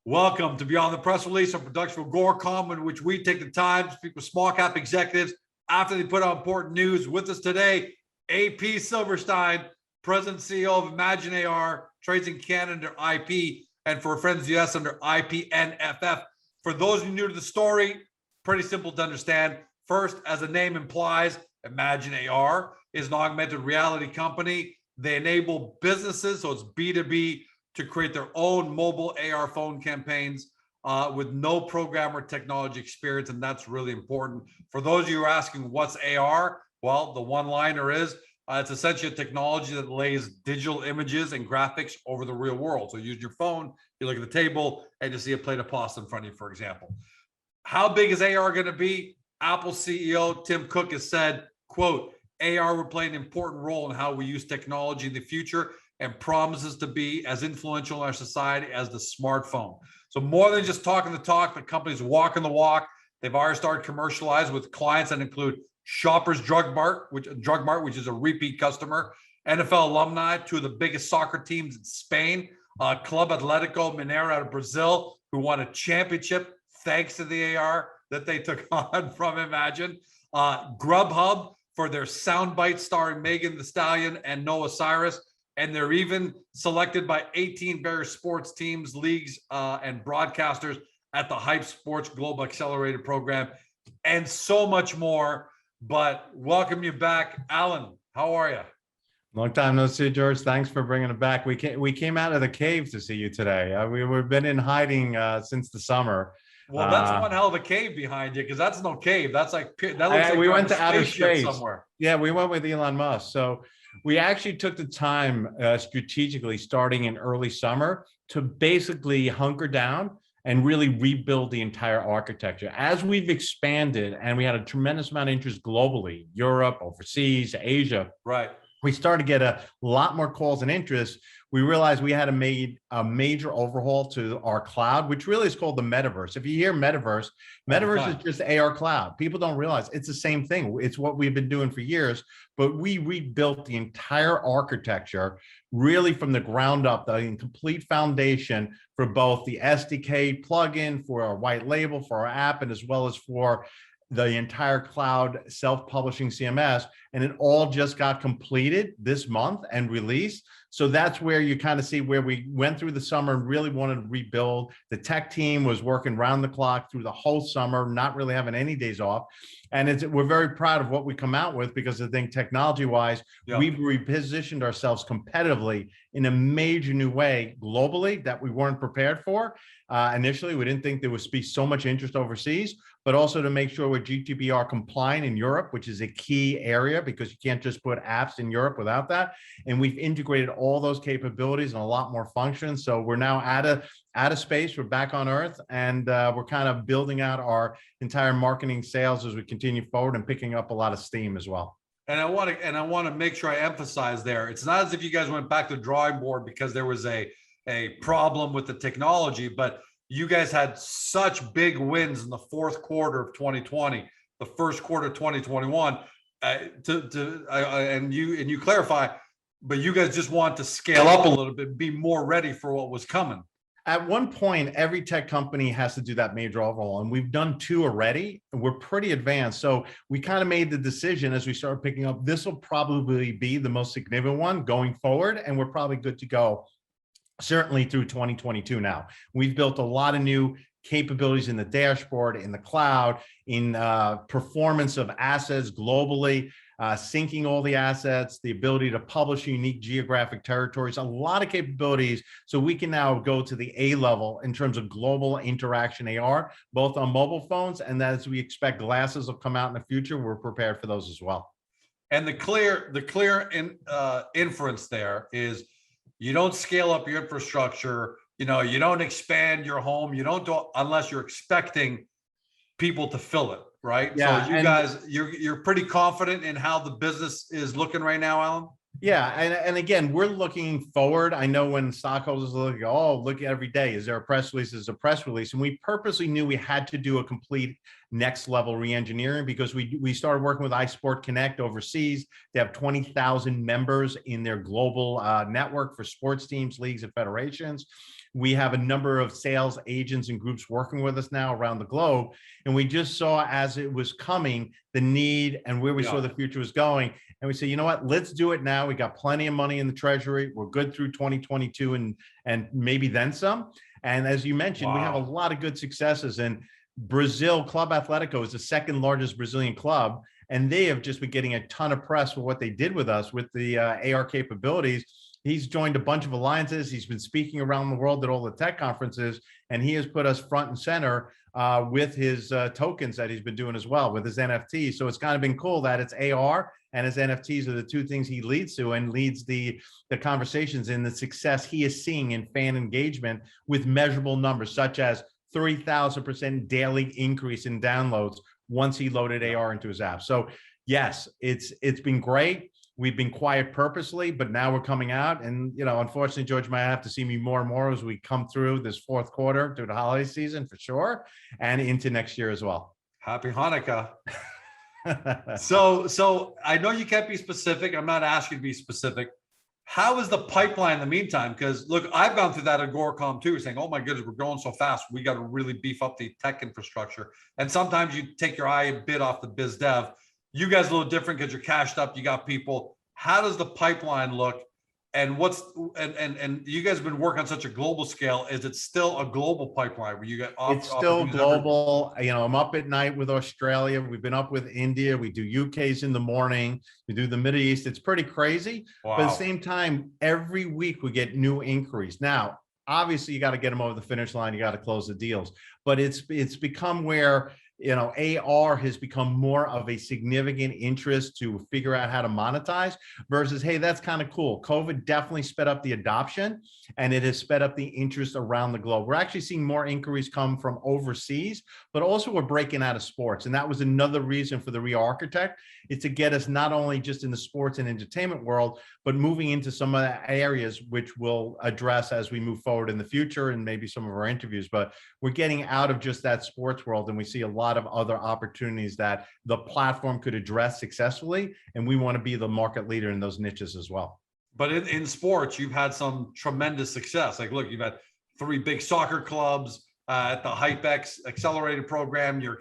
Welcome to Beyond the Press Release, a production of Agoracom, in which we take the time to speak with small cap executives after they put out important news. With us today, AP Silverstein, President and CEO of ImagineAR, trades in Canada under IP, and for friends of the US under IPNFF. For those of you new to the story, pretty simple to understand. First, as the name implies, ImagineAR is an augmented reality company. They enable businesses, so it's B2B, to create their own mobile AR phone campaigns with no programmer technology experience, and that's really important. For those of you who are asking what's AR, well, the one-liner is it's essentially a technology that lays digital images and graphics over the real world. So you use your phone, you look at the table, and you see a plate of pasta in front of you, for example. How big is AR going to be? Apple CEO Tim Cook has said, quote, AR will play an important role in how we use technology in the future and promises to be as influential in our society as the smartphone. So more than just talking the talk, the company's walking the walk. They've already started commercialized with clients that include Shoppers Drug Mart, which is a repeat customer, NFL alumni, two of the biggest soccer teams in Spain, Club Atletico Mineiro out of Brazil, who won a championship thanks to the AR that they took on from Imagine, Grubhub for their soundbite starring Megan Thee Stallion and Noah Cyrus. And they're even selected by 18 various sports teams, leagues, and broadcasters at the Hype Sports Global Accelerator Program, and so much more. But welcome you back, Alan. How are you? Long time no see, George. Thanks for bringing it back. We came out of the cave to see you today. We've been in hiding since the summer. Well, that's one hell of a cave behind you, because that's no cave. That's like that looks like we went to outer space somewhere. Yeah, we went with Elon Musk. So we actually took the time strategically, starting in early summer, to basically hunker down and really rebuild the entire architecture. As we've expanded, and we had a tremendous amount of interest globally, Europe, overseas, Asia. Right. We started to get a lot more calls and interest. We realized we had to make a major overhaul to our cloud, which really is called the metaverse. If you hear metaverse is just AR cloud. People don't realize it's the same thing. It's what we've been doing for years, but we rebuilt the entire architecture really from the ground up, the complete foundation for both the SDK plugin, for our white label, for our app, and as well as for the entire cloud self-publishing CMS, and it all just got completed this month and released. So that's where you kind of see where we went through the summer and really wanted to rebuild. The tech team was working round the clock through the whole summer, not really having any days off. And we're very proud of what we come out with, because I think technology-wise, we've repositioned ourselves competitively in a major new way globally that we weren't prepared for. Initially, we didn't think there would be so much interest overseas, but also to make sure we're GDPR compliant in Europe, which is a key area, because you can't just put apps in Europe without that. And we've integrated all those capabilities and a lot more functions. So we're now out of space, we're back on Earth, and we're kind of building out our entire marketing sales as we continue forward and picking up a lot of steam as well. And I want to make sure I emphasize there, it's not as if you guys went back to the drawing board because there was a problem with the technology, but you guys had such big wins in the fourth quarter of 2020, the first quarter of 2021, and you clarify, but you guys just want to scale up a little bit, be more ready for what was coming. At one point, every tech company has to do that major overhaul, and we've done 2 already, and we're pretty advanced. So we kind of made the decision as we started picking up, this will probably be the most significant one going forward, and we're probably good to go certainly through 2022 now. We've built a lot of new capabilities in the dashboard, in the cloud, in performance of assets globally, syncing all the assets, the ability to publish unique geographic territories, a lot of capabilities. So we can now go to the A level in terms of global interaction AR, both on mobile phones, and as we expect glasses will come out in the future, we're prepared for those as well. And the clear inference there is, you don't scale up your infrastructure, you don't expand your home, you don't do unless you're expecting people to fill it, right? Yeah, so you guys, you're pretty confident in how the business is looking right now, Alan? Yeah, and again, we're looking forward. I know when stockholders look, look every day, is there a press release? Is a press release? And we purposely knew we had to do a complete next level re-engineering, because we started working with iSport Connect overseas. They have 20,000 members in their global network for sports teams, leagues, and federations. We have a number of sales agents and groups working with us now around the globe. And we just saw, as it was coming, the need and where we saw the future was going. And we said, you know what, let's do it now. We got plenty of money in the treasury. We're good through 2022 and maybe then some. And as you mentioned, we have a lot of good successes. And Brazil, Club Athletico is the second largest Brazilian club. And they have just been getting a ton of press for what they did with us with the AR capabilities. He's joined a bunch of alliances. He's been speaking around the world at all the tech conferences, and he has put us front and center with his tokens that he's been doing as well with his NFTs. So it's kind of been cool that it's AR and his NFTs are the two things he leads to, and leads the conversations in the success he is seeing in fan engagement with measurable numbers, such as 3,000% daily increase in downloads once he loaded AR into his app. So yes, it's been great. We've been quiet purposely, but now we're coming out. And, you know, unfortunately, George might have to see me more and more as we come through this fourth quarter through the holiday season for sure, and into next year as well. Happy Hanukkah. So I know you can't be specific. I'm not asking you to be specific. How is the pipeline in the meantime? Because look, I've gone through that at Agoracom too, saying, oh my goodness, we're going so fast. We got to really beef up the tech infrastructure. And sometimes you take your eye a bit off the biz dev. You guys are a little different because you're cashed up. You got people. How does the pipeline look? And and you guys have been working on such a global scale. Is it still a global pipeline where you get It's still global. You know, I'm up at night with Australia. We've been up with India. We do UK's in the morning. We do the Middle East. It's pretty crazy. Wow. But at the same time, every week we get new inquiries. Now, obviously, you got to get them over the finish line. You got to close the deals. But it's become where, you know, AR has become more of a significant interest to figure out how to monetize versus, hey, that's kind of cool. COVID definitely sped up the adoption, and it has sped up the interest around the globe. We're actually seeing more inquiries come from overseas, but also we're breaking out of sports. And that was another reason for the re-architect, is to get us not only just in the sports and entertainment world, but moving into some of the areas which we'll address as we move forward in the future and maybe some of our interviews. But we're getting out of just that sports world, and we see a lot of other opportunities that the platform could address successfully, and we want to be the market leader in those niches as well. But in sports, you've had some tremendous success. Like, look, you've had 3 big soccer clubs at the HypeX accelerated program. You've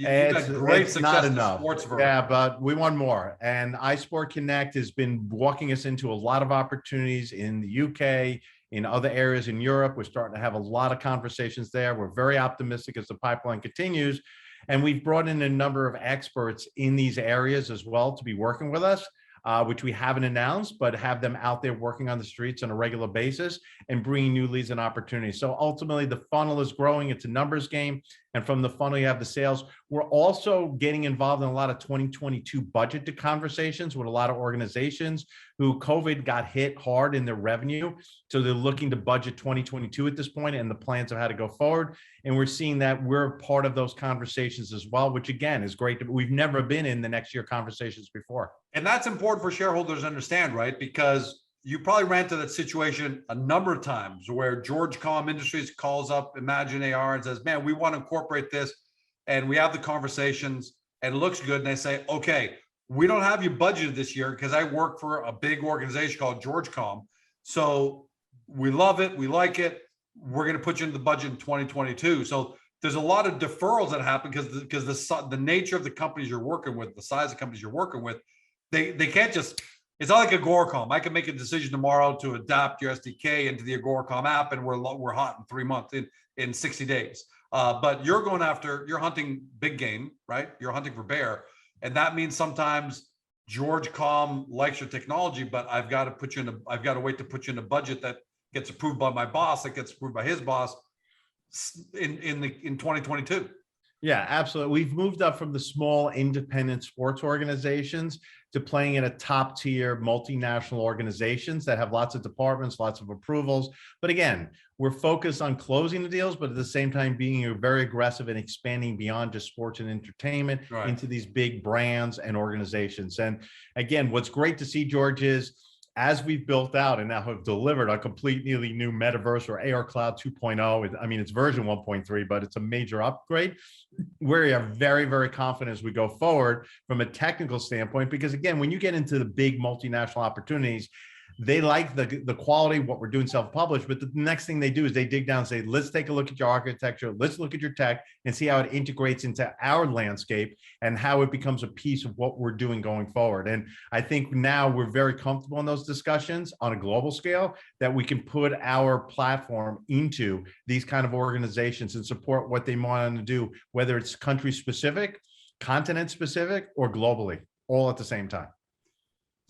had great success in the sports vertical. Yeah, but we want more. And iSport Connect has been walking us into a lot of opportunities in the UK, in other areas in Europe. We're starting to have a lot of conversations there. We're very optimistic as the pipeline continues. And we've brought in a number of experts in these areas as well to be working with us, which we haven't announced, but have them out there working on the streets on a regular basis and bringing new leads and opportunities. So ultimately, the funnel is growing. It's a numbers game. And from the funnel, you have the sales. We're also getting involved in a lot of 2022 budget conversations with a lot of organizations who COVID got hit hard in their revenue. So they're looking to budget 2022 at this point and the plans of how to go forward. And we're seeing that we're part of those conversations as well, which again is great. We've never been in the next year conversations before. And that's important for shareholders to understand, right? Because you probably ran into that situation a number of times where George Com Industries calls up ImagineAR and says, man, we want to incorporate this. And we have the conversations and it looks good. And they say, okay, we don't have you budgeted this year because I work for a big organization called George Com. So we love it. We like it. We're going to put you in the budget in 2022. So there's a lot of deferrals that happen because the nature of the companies you're working with, the size of companies you're working with, they can't just, it's not like Agoracom. I can make a decision tomorrow to adapt your SDK into the Agoracom app and we're hot in 3 months, in 60 days. But you're hunting big game, right? You're hunting for bear. And that means sometimes George Com likes your technology, but I've got to wait to put you in a budget that gets approved by my boss, that gets approved by his boss in 2022. Yeah, absolutely. We've moved up from the small independent sports organizations to playing in a top tier multinational organizations that have lots of departments, lots of approvals. But again, we're focused on closing the deals, but at the same time being very aggressive and expanding beyond just sports and entertainment into these big brands and organizations. And again, what's great to see, George, is as we've built out and now have delivered a completely new metaverse or AR Cloud 2.0, I mean, it's version 1.3, but it's a major upgrade. We are very, very confident as we go forward from a technical standpoint, because again, when you get into the big multinational opportunities, they like the quality of what we're doing self-published, but the next thing they do is they dig down and say, let's take a look at your architecture, let's look at your tech and see how it integrates into our landscape and how it becomes a piece of what we're doing going forward. And I think now we're very comfortable in those discussions on a global scale that we can put our platform into these kind of organizations and support what they want to do, whether it's country specific, continent specific, or globally, all at the same time.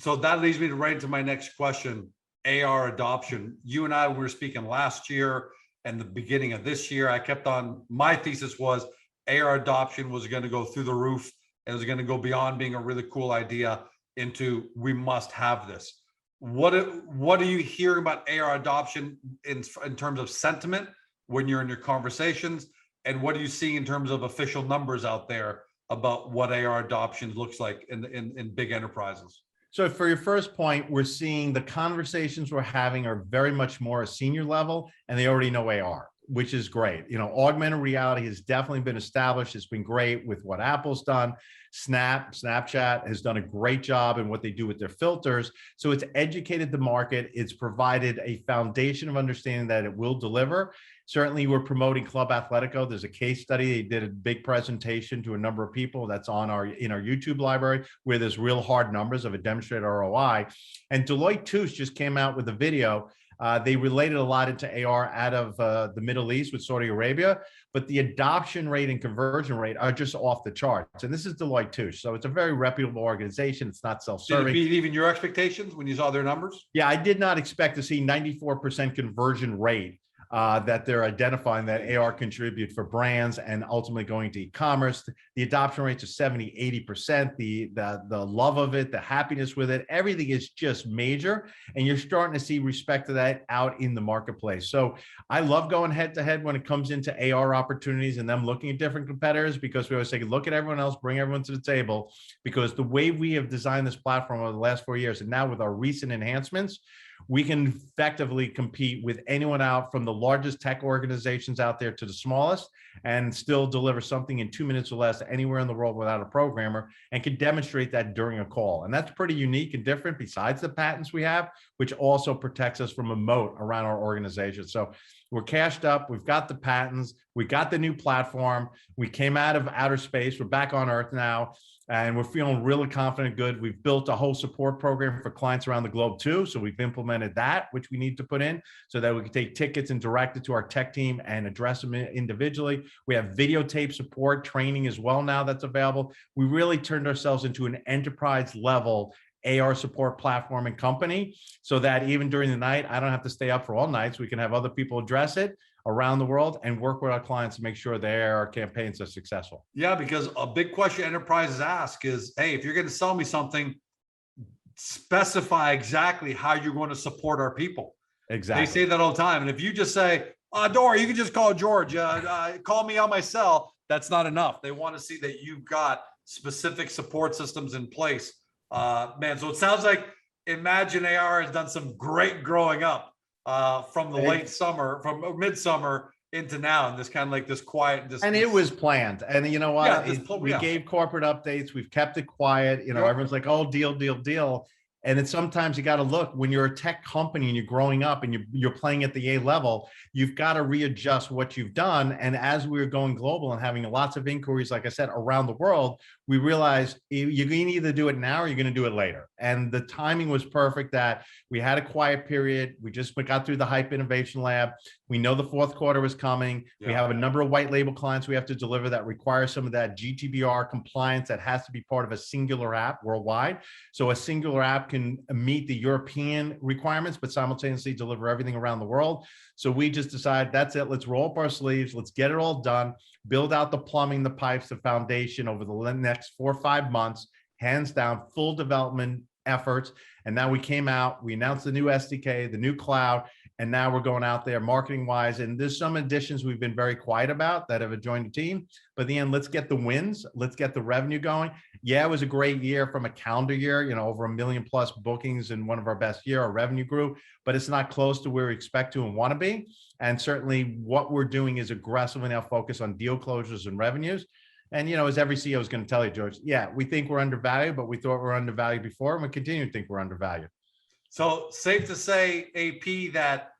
So that leads me right into my next question, AR adoption. You and I were speaking last year and the beginning of this year. I kept on, my thesis was AR adoption was going to go through the roof. And it was going to go beyond being a really cool idea into we must have this. What are you hearing about AR adoption in terms of sentiment when you're in your conversations? And what are you seeing in terms of official numbers out there about what AR adoption looks like in big enterprises? So for your first point, we're seeing the conversations we're having are very much more a senior level, and they already know AR, which is great. You know, augmented reality has definitely been established. It's been great with what Apple's done. Snapchat has done a great job in what they do with their filters. So it's educated the market. It's provided a foundation of understanding that it will deliver. Certainly, we're promoting Club Athletico. There's a case study. They did a big presentation to a number of people that's on in our YouTube library where there's real hard numbers of a demonstrated ROI. And Deloitte Touche just came out with a video. They related a lot into AR out of the Middle East with Saudi Arabia, but the adoption rate and conversion rate are just off the charts. And this is Deloitte Touche. So it's a very reputable organization. It's not self-serving. Did it beat even your expectations when you saw their numbers? Yeah, I did not expect to see 94% conversion rate. That they're identifying that AR contribute for brands and ultimately going to e-commerce. The adoption rates are 70, 80%. The love of it, the happiness with it, everything is just major. And you're starting to see respect to that out in the marketplace. So I love going head to head when it comes into AR opportunities and them looking at different competitors, because we always say, look at everyone else, bring everyone to the table, because the way we have designed this platform over the last 4 years, and now with our recent enhancements, we can effectively compete with anyone out from the largest tech organizations out there to the smallest and still deliver something in 2 minutes or less anywhere in the world without a programmer, and can demonstrate that during a call. And that's pretty unique and different besides the patents we have, which also protects us from a moat around our organization. So we're cashed up. We've got the patents. We got the new platform. We came out of outer space. We're back on Earth now. And we're feeling really confident, good. We've built a whole support program for clients around the globe too. So we've implemented that, which we need to put in so that we can take tickets and direct it to our tech team and address them individually. We have videotape support training as well now that's available. We really turned ourselves into an enterprise level AR support platform and company, so that even during the night, I don't have to stay up for all nights. We can have other people address it around the world and work with our clients to make sure their campaigns are successful. Yeah, because a big question enterprises ask is, hey, if you're going to sell me something, specify exactly how you're going to support our people. Exactly. They say that all the time. And if you just say, Dora, you can just call George, call me on my cell, that's not enough. They want to see that you've got specific support systems in place. Man, so it sounds like ImagineAR has done some great growing up from the late summer, from midsummer into now, and this kind of like this quiet. And it was planned. And you know what? We gave corporate updates. We've kept it quiet. You know, everyone's like, oh, deal. And then sometimes you got to look, when you're a tech company and you're growing up and you're playing at the A level, you've got to readjust what you've done. And as we were going global and having lots of inquiries, like I said, around the world, we realized you can either do it now or you're going to do it later. And the timing was perfect that we had a quiet period. We just got through the Hype Innovation Lab. We know the fourth quarter was coming. Yeah. We have a number of white label clients we have to deliver that require some of that GDPR compliance that has to be part of a singular app worldwide. So a singular app can meet the European requirements, but simultaneously deliver everything around the world. So we just decided, that's it. Let's roll up our sleeves. Let's get it all done. Build out the plumbing, the pipes, the foundation over the next 4 or 5 months, hands down, full development efforts. And now we came out, we announced the new SDK, the new cloud, and now we're going out there marketing wise. And there's some additions we've been very quiet about that have joined the team. But in the end, let's get the wins. Let's get the revenue going. Yeah, it was a great year from a calendar year, over 1 million plus bookings in one of our best year. Our revenue grew, but it's not close to where we expect to and want to be. And certainly what we're doing is aggressively now focus on deal closures and revenues. And, as every CEO is going to tell you, George, yeah, we think we're undervalued, but we thought we were undervalued before, and we continue to think we're undervalued. So safe to say, AP, that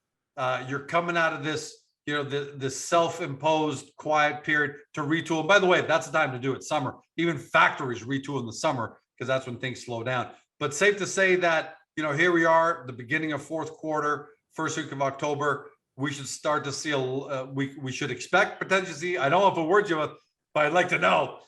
you're coming out of this, the self-imposed quiet period to retool. And by the way, that's the time to do it. Summer, even factories retool in the summer because that's when things slow down. But safe to say that, here we are, the beginning of fourth quarter, first week of October. We should start to see we should expect potentially see. I don't know if a word you, but I'd like to know.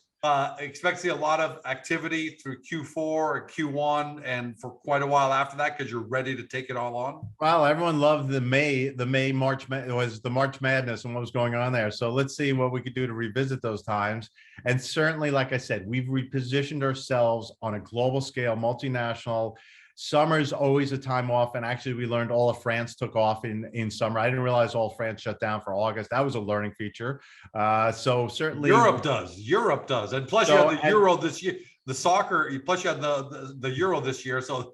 Expect to see a lot of activity through Q4 or Q1 and for quite a while after that because you're ready to take it all on. Well, everyone loved the March. It was the March Madness and what was going on there. So let's see what we could do to revisit those times. And certainly, like I said, we've repositioned ourselves on a global scale, multinational. Summer is always a time off. And actually, we learned all of France took off in summer. I didn't realize all of France shut down for August. That was a learning feature. So certainly Europe does. And plus you had the Euro this year, the soccer, plus you had the Euro this year. So,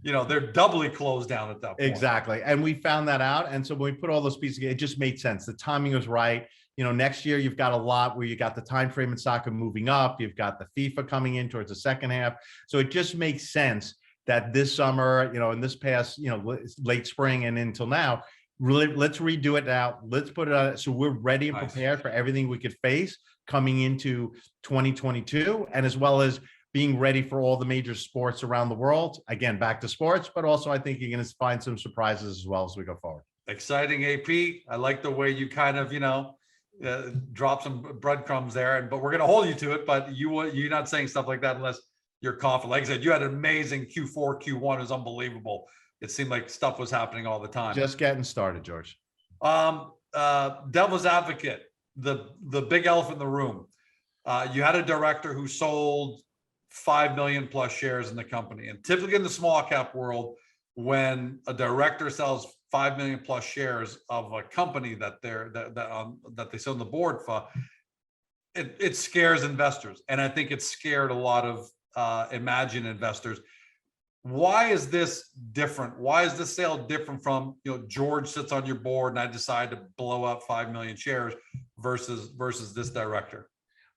they're doubly closed down at that point. Exactly. And we found that out. And so when we put all those pieces together, it just made sense. The timing was right. Next year you've got a lot where you got the time frame in soccer moving up. You've got the FIFA coming in towards the second half. So it just makes sense that this summer, in this past, late spring and until now, really, let's redo it now. Let's put it on so we're ready and prepared for everything we could face coming into 2022, and as well as being ready for all the major sports around the world. Again, back to sports, but also I think you're going to find some surprises as well as we go forward. Exciting, AP. I like the way you kind of, drop some breadcrumbs there, but we're going to hold you to it. But you're not saying stuff like that unless you're confident. Like I said, you had an amazing Q4, Q1 is unbelievable. It seemed like stuff was happening all the time. Just getting started, George. Devil's advocate, the big elephant in the room. You had a director who sold 5 million plus shares in the company. And typically in the small cap world, when a director sells 5 million plus shares of a company that they sit on the board for, it scares investors. And I think it scared a lot of Imagine investors. Why is this different? Why is this sale different from, George sits on your board and I decide to blow up 5 million shares versus this director?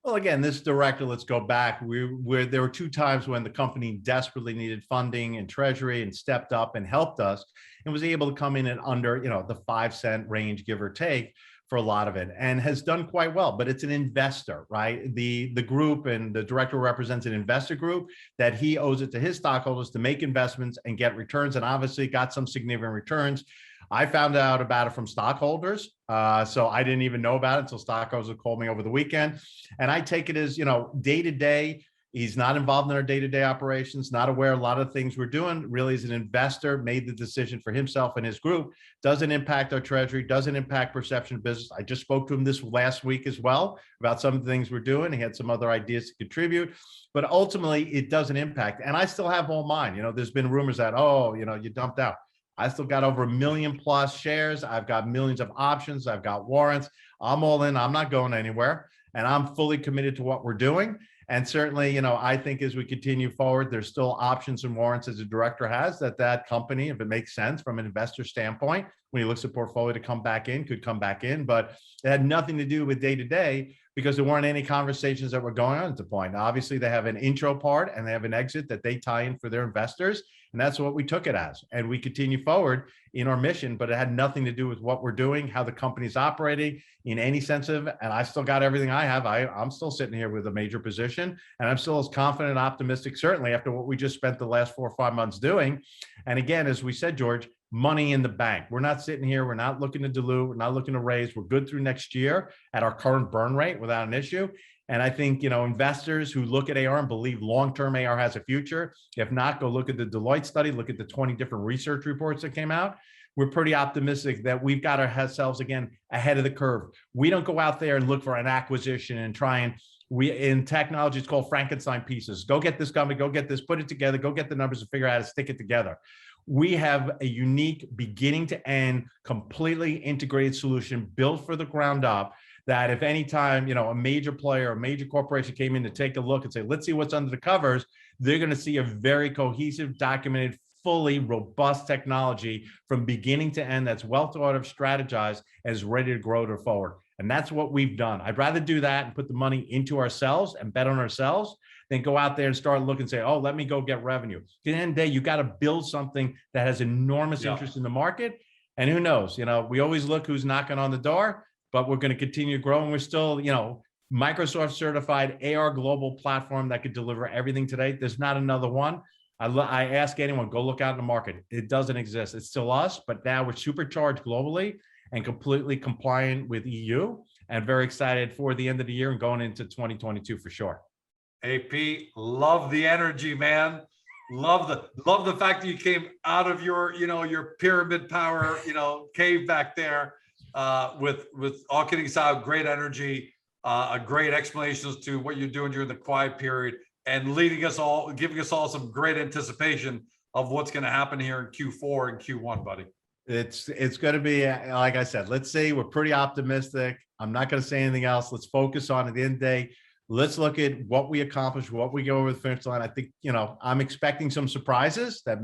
Well, again, this director, let's go back. There were 2 times when the company desperately needed funding and treasury and stepped up and helped us and was able to come in at under, the 5-cent range, give or take, for a lot of it, and has done quite well. But it's an investor, right? The group and the director represents an investor group that he owes it to his stockholders to make investments and get returns, and obviously got some significant returns. I found out about it from stockholders. So I didn't even know about it until stockholders called me over the weekend. And I take it as, day to day. He's not involved in our day-to-day operations, not aware of a lot of things we're doing. Really, as an investor, made the decision for himself and his group. Doesn't impact our treasury, doesn't impact perception of business. I just spoke to him this last week as well about some of the things we're doing. He had some other ideas to contribute, but ultimately it doesn't impact. And I still have all mine. There's been rumors that, you dumped out. I still got over 1 million plus shares. I've got millions of options. I've got warrants. I'm all in. I'm not going anywhere. And I'm fully committed to what we're doing. And certainly, I think as we continue forward, there's still options and warrants as a director has that company, if it makes sense from an investor standpoint, when he looks at portfolio to come back in, could come back in. But it had nothing to do with day to day because there weren't any conversations that were going on at the point. Now, obviously, they have an intro part and they have an exit that they tie in for their investors. And that's what we took it as. And we continue forward in our mission, but it had nothing to do with what we're doing, how the company's operating in any sense of, and I still got everything I have. I'm still sitting here with a major position and I'm still as confident and optimistic, certainly after what we just spent the last 4 or 5 months doing. And again, as we said, George, money in the bank. We're not sitting here. We're not looking to dilute. We're not looking to raise. We're good through next year at our current burn rate without an issue. And I think, investors who look at AR and believe long-term AR has a future, if not, go look at the Deloitte study, look at the 20 different research reports that came out. We're pretty optimistic that we've got ourselves, again, ahead of the curve. We don't go out there and look for an acquisition and try and, in technology, it's called Frankenstein pieces. Go get this company, go get this, put it together, go get the numbers and figure out how to stick it together. We have a unique beginning to end, completely integrated solution built for the ground up that if any time, a major player, a major corporation came in to take a look and say, let's see what's under the covers, they're going to see a very cohesive, documented, fully robust technology from beginning to end that's well thought of, strategized, and is ready to grow to forward. And that's what we've done. I'd rather do that and put the money into ourselves and bet on ourselves than go out there and start looking and say, oh, let me go get revenue. At the end of the day, you got to build something that has enormous interest in the market. And who knows, we always look who's knocking on the door, but we're going to continue to grow. And we're still, Microsoft certified AR global platform that could deliver everything today. There's not another one. I ask anyone, go look out in the market. It doesn't exist. It's still us, but now we're supercharged globally and completely compliant with EU, and very excited for the end of the year and going into 2022 for sure. AP, love the energy, man. Love the fact that you came out of your, your pyramid power, cave back there, with all kidding aside, great energy, a great explanation as to what you're doing during the quiet period, and giving us all some great anticipation of what's going to happen here in Q4 and Q1, buddy. It's going to be, like I said, let's say we're pretty optimistic. I'm not going to say anything else. Let's focus on, at the end of the day, let's look at what we accomplished, what we go over the finish line. I think, I'm expecting some surprises that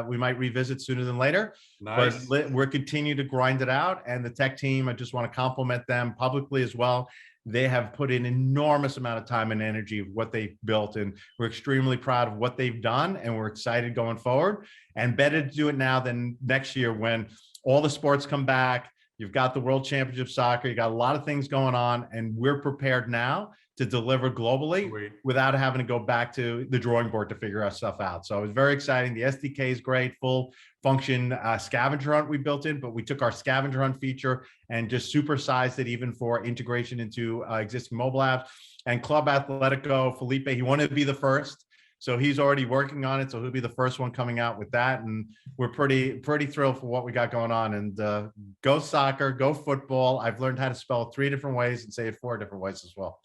we might revisit sooner than later. Nice. But we're continuing to grind it out. And the tech team, I just want to compliment them publicly as well. They have put in enormous amount of time and energy of what they've built, and we're extremely proud of what they've done, and we're excited going forward. And better to do it now than next year when all the sports come back. You've got the World Championship Soccer, you got a lot of things going on, and we're prepared now to deliver globally without having to go back to the drawing board to figure our stuff out. So it was very exciting. The SDK is great, full function scavenger hunt we built in, but we took our scavenger hunt feature and just supersized it even for integration into existing mobile apps. And Club Atletico, Felipe, he wanted to be the first. So he's already working on it. So he'll be the first one coming out with that. And we're pretty thrilled for what we got going on. And go soccer, go football. I've learned how to spell 3 different ways and say it 4 different ways as well.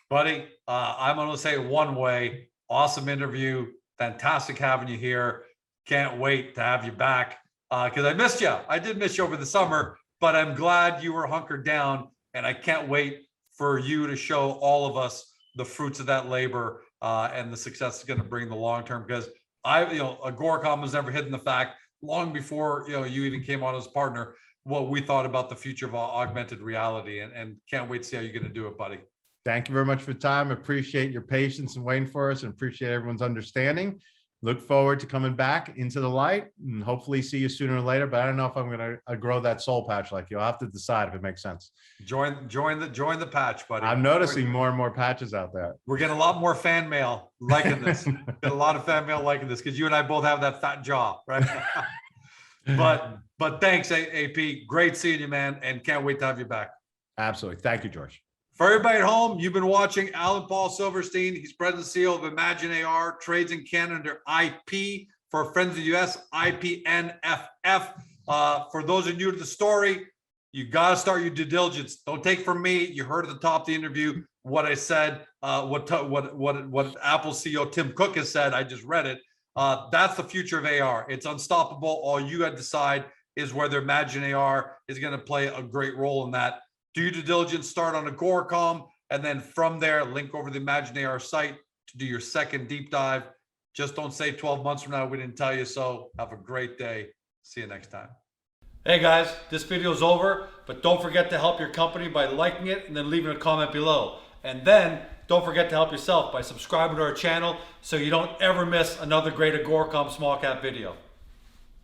Buddy, I'm going to say it one way. Awesome interview. Fantastic having you here. Can't wait to have you back because I missed you. I did miss you over the summer, but I'm glad you were hunkered down, and I can't wait for you to show all of us the fruits of that labor and the success it's going to bring in the long term. Because Agoracom was never hidden the fact long before you even came on as partner what we thought about the future of augmented reality, and can't wait to see how you're going to do it, buddy. Thank you very much for your time. Appreciate your patience and waiting for us, and appreciate everyone's understanding. Look forward to coming back into the light and hopefully see you sooner or later. But I don't know if I'm going to grow that soul patch like you. I'll have to decide if it makes sense. Join the patch, buddy. I'm noticing more and more patches out there. We're getting a lot more fan mail liking this. Get a lot of fan mail liking this because you and I both have that fat jaw, right? but thanks, AP. Great seeing you, man, and can't wait to have you back. Absolutely. Thank you, George. For everybody at home, you've been watching Alan Paul Silverstein. He's president and CEO of ImagineAR, trades in Canada under IP. For friends of the US, IPNFF. For those of you new to the story, you got to start your due diligence. Don't take from me. You heard at the top of the interview what I said, what Apple CEO Tim Cook has said. I just read it. That's the future of AR. It's unstoppable. All you got to decide is whether ImagineAR is going to play a great role in that. Do your due diligence, start on Agoracom, and then from there, link over the ImagineAR site to do your second deep dive. Just don't say 12 months from now we didn't tell you so. Have a great day. See you next time. Hey guys, this video is over, but don't forget to help your company by liking it and then leaving a comment below. And then don't forget to help yourself by subscribing to our channel so you don't ever miss another great Agoracom small cap video.